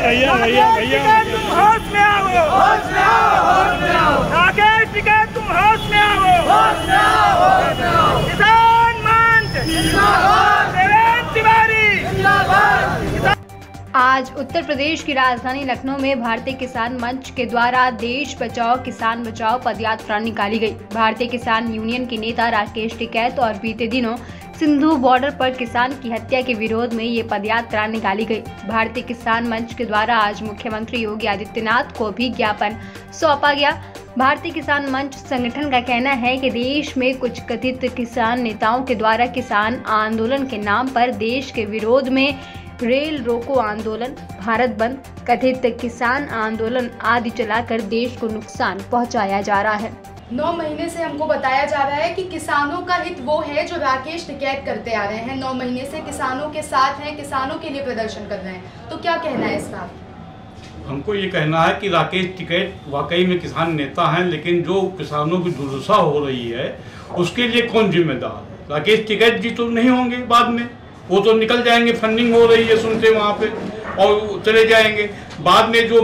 भैया भैया भैया तुम होश में आओ, होश में आओ, होश में आओ। राकेश टिकैत तुम होश में आओ, होश में आओ, होश में आओ। किसान मंच जिंदाबाद, देवेंद्र तिवारी जिंदाबाद। आज उत्तर प्रदेश की राजधानी लखनऊ में भारतीय किसान मंच के द्वारा देश बचाओ किसान बचाओ पदयात्रा निकाली गई। भारतीय किसान यूनियन के नेता राकेश टिकैत और बीते दिनों सिंधु बॉर्डर पर किसान की हत्या के विरोध में ये पदयात्रा निकाली गई। भारतीय किसान मंच के द्वारा आज मुख्यमंत्री योगी आदित्यनाथ को भी ज्ञापन सौंपा गया। भारतीय किसान मंच संगठन का कहना है कि देश में कुछ कथित किसान नेताओं के द्वारा किसान आंदोलन के नाम पर देश के विरोध में रेल रोको आंदोलन, भारत बंद, कथित किसान आंदोलन आदि चलाकर देश को नुकसान पहुंचाया जा रहा है। 9 महीने से हमको बताया जा रहा है कि किसानों का हित वो है जो राकेश टिकैत करते आ रहे हैं। 9 महीने से किसानों के साथ हैं, किसानों के लिए प्रदर्शन कर रहे हैं। तो क्या कहना है इसका? हमको ये कहना है कि राकेश टिकैत वाकई में किसान नेता हैं, लेकिन जो किसानों की दुर्दशा हो रही है उसके लिए कौन जिम्मेदार है? राकेश टिकैत जी तो नहीं होंगे, बाद में वो तो निकल जाएंगे, फंडिंग हो रही है सुनते वहाँ पे और चले जाएंगे। बाद में जो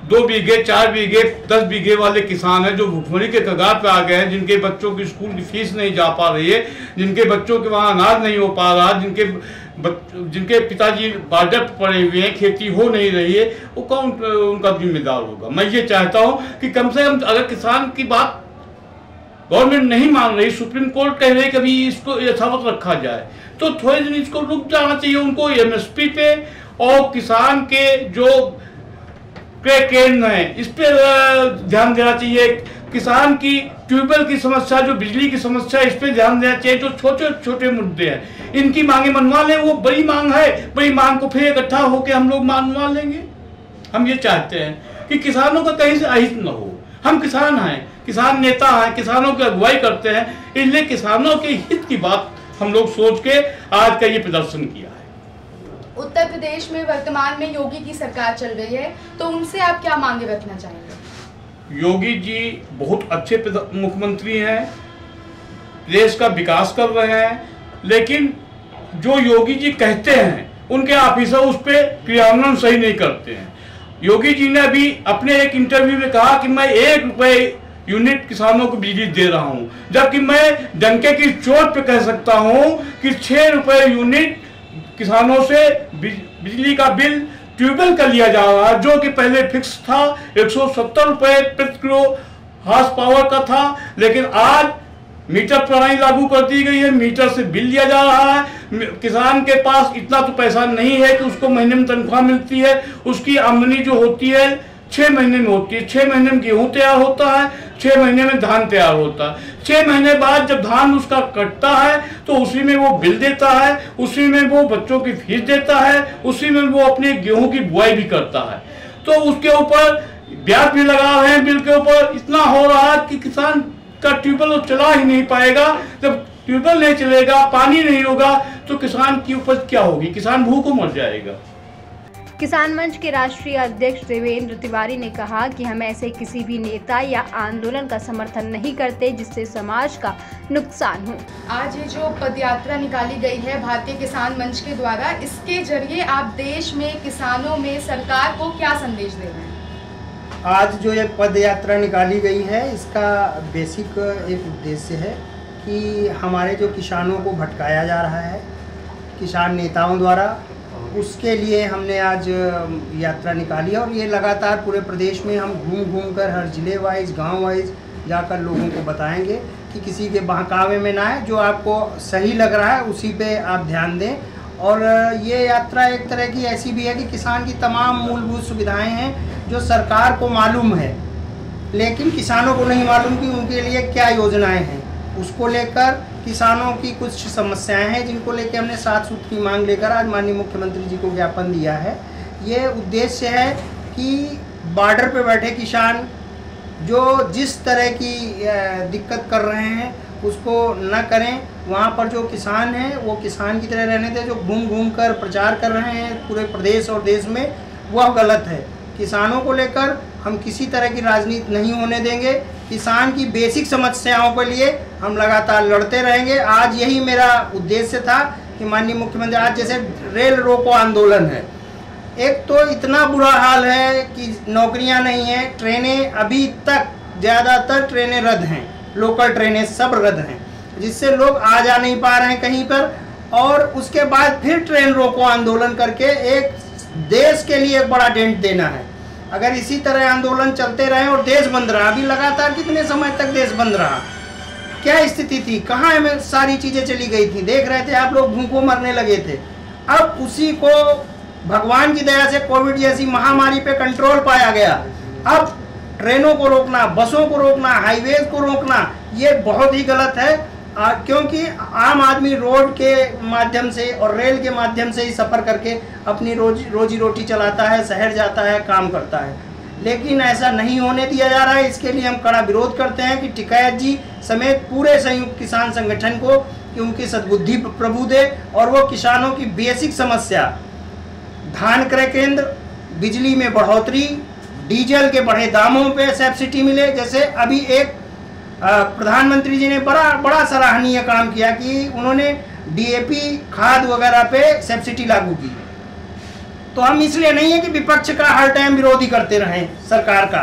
2 बीघे 4 बीघे 10 बीघे वाले किसान हैं जो भुखमरी के कगार पे आ गए हैं, जिनके बच्चों की स्कूल की फीस नहीं जा पा रही है, जिनके बच्चों के वहाँ अनाज नहीं हो पा रहा, जिनके पिताजी बॉर्डर पर पड़े हुए हैं, खेती हो नहीं रही है, वो कौन उनका जिम्मेदार होगा? मैं ये चाहता हूँ कि कम से कम अगर किसान की बात गवर्नमेंट नहीं मान रही, सुप्रीम कोर्ट कह रही कभी इसको यथावत रखा जाए, तो थोड़े दिन इसको रुक जाना चाहिए उनको एमएसपी पे, और किसान के जो क्रय केंद्र है इस पे ध्यान देना चाहिए। किसान की ट्यूबवेल की समस्या, जो बिजली की समस्या, इस पे ध्यान देना चाहिए। जो छोटे छोटे मुद्दे हैं इनकी मांगे मनवा लें, वो बड़ी मांग है, बड़ी मांग को फिर इकट्ठा होकर हम लोग मनवा लेंगे। हम ये चाहते हैं कि किसानों का कहीं से अहित न हो। हम किसान हैं, किसान नेता हैं, किसानों की अगुवाई करते हैं, इसलिए किसानों के हित की बात हम लोग सोच के आज का ये प्रदर्शन किया है। उत्तर प्रदेश में वर्तमान में योगी की सरकार चल रही है, तो उनसे आप क्या मांगे रखना चाहेंगे? योगी जी बहुत अच्छे मुख्यमंत्री हैं, देश का विकास कर रहे हैं, लेकिन जो योगी जी कहते हैं उनके ऑफिसर उस पर क्रियान्वयन सही नहीं करते हैं। योगी जी ने अभी अपने एक इंटरव्यू में कहा कि मैं 1 रुपये यूनिट किसानों को बिजली दे रहा हूं, जबकि मैं डंके की चोट पे कह सकता हूं कि 6 रुपये यूनिट किसानों से बिजली का बिल ट्यूबवेल का लिया जा रहा है, जो कि पहले फिक्स था 170 रुपये प्रति किलो हार्स पावर का था, लेकिन आज मीटर प्रणाली लागू कर दी गई है, मीटर से बिल लिया जा रहा है। किसान के पास इतना तो पैसा नहीं है कि उसको महीने में तनख्वाह मिलती है, उसकी आमदनी जो होती है 6 महीने में होती है। 6 महीने में गेहूं तैयार होता है, 6 महीने में धान तैयार होता है। 6 महीने बाद जब धान उसका कटता है तो उसी में वो बिल देता है, उसी में वो बच्चों की फीस देता है, उसी में वो अपने गेहूं की बुआई भी करता है। तो उसके ऊपर ब्याज भी लगा रहे हैं, बिल के ऊपर इतना हो रहा है कि किसान का ट्यूबवेल चला ही नहीं पाएगा। जब ट्यूबवेल नहीं चलेगा, पानी नहीं होगा, तो किसान की उपज क्या होगी? किसान भूखों मर जाएगा। किसान मंच के राष्ट्रीय अध्यक्ष देवेंद्र तिवारी ने कहा कि हम ऐसे किसी भी नेता या आंदोलन का समर्थन नहीं करते जिससे समाज का नुकसान हो। आज ये जो पदयात्रा निकाली गई है भारतीय किसान मंच के द्वारा, इसके जरिए आप देश में, किसानों में, सरकार को क्या संदेश दे रहे हैं? आज जो ये पदयात्रा निकाली गई है, इसका बेसिक एक उद्देश्य है कि हमारे जो किसानों को भटकाया जा रहा है किसान नेताओं द्वारा, उसके लिए हमने आज यात्रा निकाली। और ये लगातार पूरे प्रदेश में हम घूम कर हर ज़िले वाइज, गांव वाइज जाकर लोगों को बताएंगे कि किसी के बहकावे में ना आए, जो आपको सही लग रहा है उसी पे आप ध्यान दें। और ये यात्रा एक तरह की ऐसी भी है कि किसान की तमाम मूलभूत सुविधाएं हैं जो सरकार को मालूम है, लेकिन किसानों को नहीं मालूम कि उनके लिए क्या योजनाएँ हैं। उसको लेकर किसानों की कुछ समस्याएं हैं जिनको लेकर हमने 7 सूत्र की मांग लेकर आज माननीय मुख्यमंत्री जी को ज्ञापन दिया है। ये उद्देश्य है कि बॉर्डर पे बैठे किसान जो जिस तरह की दिक्कत कर रहे हैं उसको न करें। वहाँ पर जो किसान हैं वो किसान की तरह रहने दें। जो घूम कर प्रचार कर रहे हैं पूरे प्रदेश और देश में, वह गलत है। किसानों को लेकर हम किसी तरह की राजनीति नहीं होने देंगे। किसान की बेसिक समस्याओं के लिए हम लगातार लड़ते रहेंगे। आज यही मेरा उद्देश्य था कि माननीय मुख्यमंत्री, आज जैसे रेल रोको आंदोलन है, एक तो इतना बुरा हाल है कि नौकरियां नहीं है, ट्रेनें अभी तक ज़्यादातर ट्रेनें रद्द हैं, लोकल ट्रेनें सब रद्द हैं, जिससे लोग आ जा नहीं पा रहे हैं कहीं पर। और उसके बाद फिर ट्रेन रोको आंदोलन करके एक देश के लिए एक बड़ा डेंट देना है। अगर इसी तरह आंदोलन चलते रहे और देश बंद रहा, अभी लगातार कितने समय तक देश बंद रहा, क्या स्थिति थी, कहाँ हमें सारी चीज़ें चली गई थी, देख रहे थे आप लोग, भूखों मरने लगे थे। अब उसी को भगवान की दया से कोविड जैसी महामारी पे कंट्रोल पाया गया। अब ट्रेनों को रोकना, बसों को रोकना, हाईवेज को रोकना, ये बहुत ही गलत है। क्योंकि आम आदमी रोड के माध्यम से और रेल के माध्यम से ही सफ़र करके अपनी रोजी रोटी चलाता है, शहर जाता है, काम करता है, लेकिन ऐसा नहीं होने दिया जा रहा है। इसके लिए हम कड़ा विरोध करते हैं कि टिकैत जी समेत पूरे संयुक्त किसान संगठन को कि उनकी सद्बुद्धि प्रभु दे और वो किसानों की बेसिक समस्या, धान क्रय केंद्र, बिजली में बढ़ोतरी, डीजल के बढ़े दामों पे सब्सिडी मिले। जैसे अभी एक प्रधानमंत्री जी ने बड़ा सराहनीय काम किया कि उन्होंने डीएपी खाद वगैरह पे सब्सिडी लागू की। तो हम इसलिए नहीं है कि विपक्ष का हर टाइम विरोधी करते रहें सरकार का,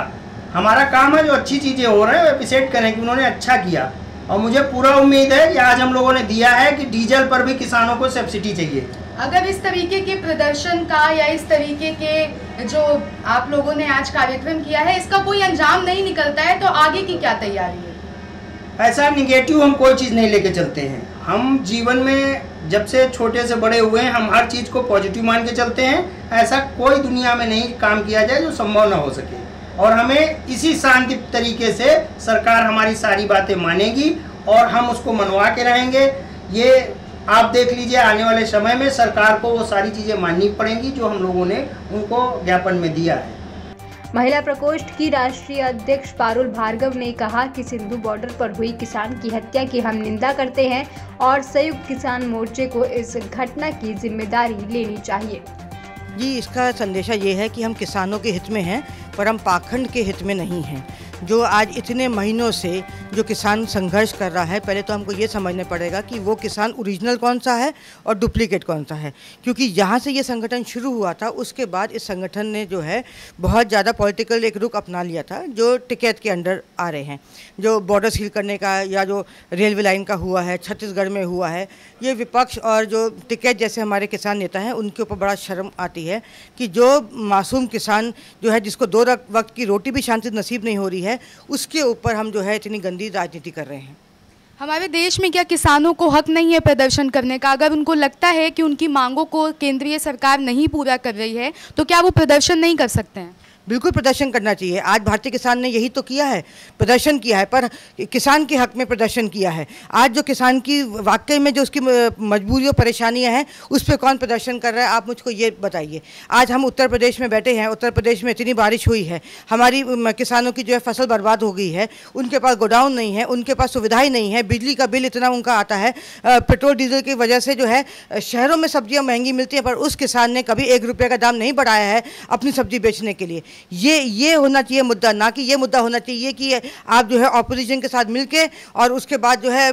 हमारा काम है जो अच्छी चीज़ें हो रहे हैं वो एप्रिशिएट करें कि उन्होंने अच्छा किया। और मुझे पूरा उम्मीद है कि आज हम लोगों ने दिया है कि डीजल पर भी किसानों को सब्सिडी चाहिए। अगर इस तरीके के प्रदर्शन का या इस तरीके के जो आप लोगों ने आज कार्यक्रम किया है, इसका कोई अंजाम नहीं निकलता है, तो आगे की क्या तैयारी है? ऐसा निगेटिव हम कोई चीज़ नहीं लेके चलते हैं। हम जीवन में जब से छोटे से बड़े हुए हैं, हम हर चीज़ को पॉजिटिव मान के चलते हैं। ऐसा कोई दुनिया में नहीं काम किया जाए जो संभव ना हो सके, और हमें इसी शांति तरीके से सरकार हमारी सारी बातें मानेगी और हम उसको मनवा के रहेंगे। ये आप देख लीजिए, आने वाले समय में सरकार को वो सारी चीज़ें माननी पड़ेंगी जो हम लोगों ने उनको ज्ञापन में दिया है। महिला प्रकोष्ठ की राष्ट्रीय अध्यक्ष पारुल भार्गव ने कहा कि सिंधु बॉर्डर पर हुई किसान की हत्या की हम निंदा करते हैं और संयुक्त किसान मोर्चे को इस घटना की जिम्मेदारी लेनी चाहिए। जी, इसका संदेशा ये है कि हम किसानों के हित में हैं, पर हम पाखंड के हित में नहीं हैं। जो आज इतने महीनों से जो किसान संघर्ष कर रहा है, पहले तो हमको ये समझना पड़ेगा कि वो किसान ओरिजिनल कौन सा है और डुप्लीकेट कौन सा है। क्योंकि यहाँ से ये संगठन शुरू हुआ था, उसके बाद इस संगठन ने जो है बहुत ज़्यादा पॉलिटिकल एक रुख अपना लिया था, जो टिकैत के अंडर आ रहे हैं। जो बॉर्डर सील करने का या जो रेलवे लाइन का हुआ है, छत्तीसगढ़ में हुआ है, ये विपक्ष और जो टिकैत जैसे हमारे किसान नेता हैं, उनके ऊपर बड़ा शर्म आती है कि जो मासूम किसान जो है, जिसको 2 वक्त की रोटी भी शांति नसीब नहीं हो रही है, उसके ऊपर हम जो है इतनी गंदी राजनीति कर रहे हैं। हमारे देश में क्या किसानों को हक नहीं है प्रदर्शन करने का? अगर उनको लगता है कि उनकी मांगों को केंद्रीय सरकार नहीं पूरा कर रही है, तो क्या वो प्रदर्शन नहीं कर सकते हैं? बिल्कुल प्रदर्शन करना चाहिए। आज भारतीय किसान ने यही तो किया है, प्रदर्शन किया है, पर किसान के हक में प्रदर्शन किया है। आज जो किसान की वाकई में जो उसकी मजबूरी और परेशानियां हैं, उस पर कौन प्रदर्शन कर रहा है, आप मुझको ये बताइए। आज हम उत्तर प्रदेश में बैठे हैं, उत्तर प्रदेश में इतनी बारिश हुई है, हमारी किसानों की जो है फसल बर्बाद हो गई है, उनके पास गोडाउन नहीं है, उनके पास सुविधा ही नहीं है, बिजली का बिल इतना उनका आता है, पेट्रोल डीजल की वजह से जो है शहरों में सब्जियाँ महंगी मिलती हैं, पर उस किसान ने कभी 1 रुपये का दाम नहीं बढ़ाया है अपनी सब्जी बेचने के लिए। ये होना चाहिए मुद्दा, ना कि ये मुद्दा होना चाहिए कि आप जो है ऑपोजिशन के साथ मिलके और उसके बाद जो है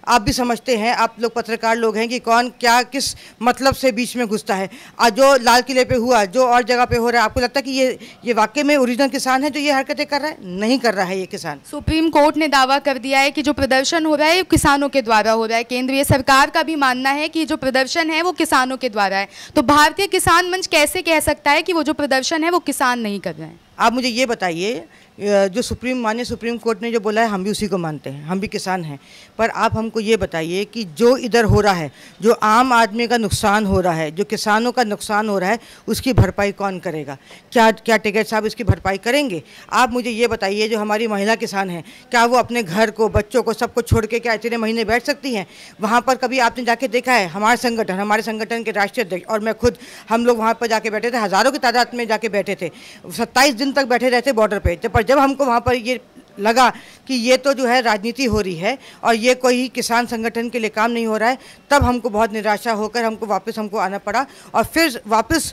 आप भी समझते हैं, आप लोग पत्रकार लोग हैं, कि कौन क्या किस मतलब से बीच में घुसता है। आज जो लाल किले पे हुआ, जो और जगह पे हो रहा है, आपको लगता है कि ये वाकई में ओरिजिनल किसान है जो ये हरकतें कर रहा है? नहीं कर रहा है ये किसान। सुप्रीम कोर्ट ने दावा कर दिया है कि जो प्रदर्शन हो रहा है किसानों के द्वारा हो रहा है। केंद्रीय सरकार का भी मानना है कि जो प्रदर्शन है वो किसानों के द्वारा है। तो भारतीय किसान मंच कैसे कह सकता है कि वो जो प्रदर्शन है वो किसान नहीं कर रहे हैं? आप मुझे ये बताइए, जो माननीय सुप्रीम कोर्ट ने जो बोला है, हम भी उसी को मानते हैं, हम भी किसान हैं, पर आप हमको ये बताइए कि जो इधर हो रहा है, जो आम आदमी का नुकसान हो रहा है, जो किसानों का नुकसान हो रहा है, उसकी भरपाई कौन करेगा? क्या टिकैत साहब इसकी भरपाई करेंगे? आप मुझे ये बताइए, जो हमारी महिला किसान हैं, क्या वो अपने घर को, बच्चों को, सबको छोड़ के क्या इतने महीने बैठ सकती हैं? वहाँ पर कभी आपने जाके देखा है? हमारे संगठन के राष्ट्रीय अध्यक्ष और मैं खुद, हम लोग वहाँ पर जाके बैठे थे, हज़ारों की तादाद में जाके बैठे थे, 27 दिन तक बैठे रहते बॉर्डर पर। जब हमको वहाँ पर ये लगा कि ये तो जो है राजनीति हो रही है और ये कोई किसान संगठन के लिए काम नहीं हो रहा है, तब हमको बहुत निराशा होकर हमको आना पड़ा और फिर वापस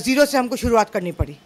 0 से हमको शुरुआत करनी पड़ी।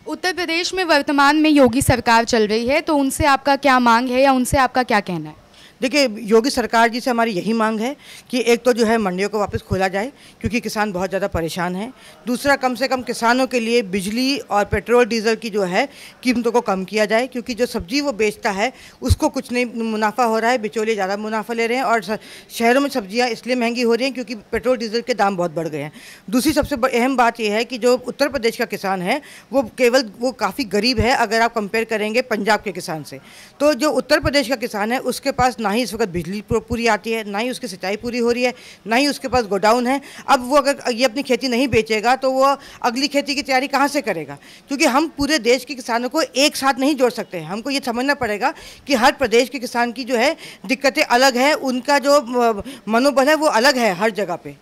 उत्तर प्रदेश में वर्तमान में योगी सरकार चल रही है, तो उनसे आपका क्या मांग है या उनसे आपका क्या कहना है? देखिए, योगी सरकार जी से हमारी यही मांग है कि एक तो जो है मंडियों को वापस खोला जाए, क्योंकि किसान बहुत ज़्यादा परेशान हैं। दूसरा, कम से कम किसानों के लिए बिजली और पेट्रोल डीजल की जो है कीमतों को कम किया जाए, क्योंकि जो सब्जी वो बेचता है उसको कुछ नहीं मुनाफा हो रहा है, बिचौलिए ज़्यादा मुनाफा ले रहे हैं। और शहरों में सब्जियाँ इसलिए महंगी हो रही हैं क्योंकि पेट्रोल डीजल के दाम बहुत बढ़ गए हैं। दूसरी सबसे अहम बात यह है कि जो उत्तर प्रदेश का किसान है वो काफ़ी गरीब है अगर आप कंपेयर करेंगे पंजाब के किसान से। तो जो उत्तर प्रदेश का किसान है उसके पास ना ही इस वक्त बिजली पूरी आती है, ना ही उसकी सिंचाई पूरी हो रही है, ना ही उसके पास गोडाउन है। अब वो अगर ये अपनी खेती नहीं बेचेगा तो वो अगली खेती की तैयारी कहाँ से करेगा? क्योंकि हम पूरे देश के किसानों को एक साथ नहीं जोड़ सकते हैं। हमको ये समझना पड़ेगा कि हर प्रदेश के किसान की जो है दिक्कतें अलग है, उनका जो मनोबल है वो अलग है हर जगह पे।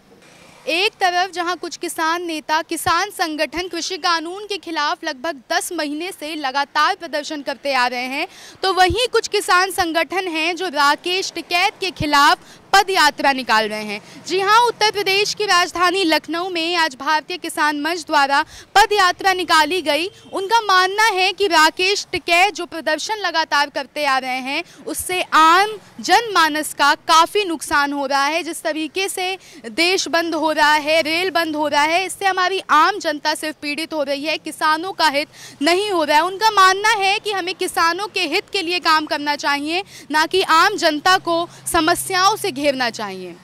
एक तरफ जहां कुछ किसान नेता किसान संगठन कृषि कानून के खिलाफ लगभग 10 महीने से लगातार प्रदर्शन करते आ रहे हैं, तो वहीं कुछ किसान संगठन हैं जो राकेश टिकैत के खिलाफ पद यात्रा निकाल रहे हैं। जी हां, उत्तर प्रदेश की राजधानी लखनऊ में आज भारतीय किसान मंच द्वारा पद यात्रा निकाली गई। उनका मानना है कि राकेश टिकैत जो प्रदर्शन लगातार करते आ रहे हैं उससे आम जनमानस का काफ़ी नुकसान हो रहा है। जिस तरीके से देश बंद हो रहा है, रेल बंद हो रहा है, इससे हमारी आम जनता सिर्फ पीड़ित हो रही है, किसानों का हित नहीं हो रहा है। उनका मानना है कि हमें किसानों के हित के लिए काम करना चाहिए, ना कि आम जनता को समस्याओं से घेरना चाहिए।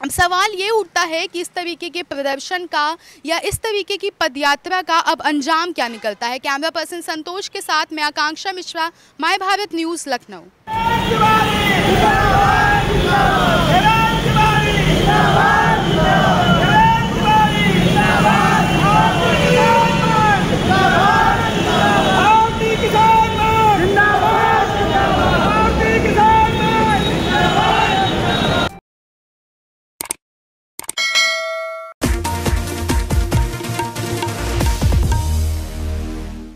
अब सवाल ये उठता है कि इस तरीके के प्रदर्शन का या इस तरीके की पदयात्रा का अब अंजाम क्या निकलता है। कैमरा पर्सन संतोष के साथ मैं आकांक्षा मिश्रा, माय भारत न्यूज़, लखनऊ।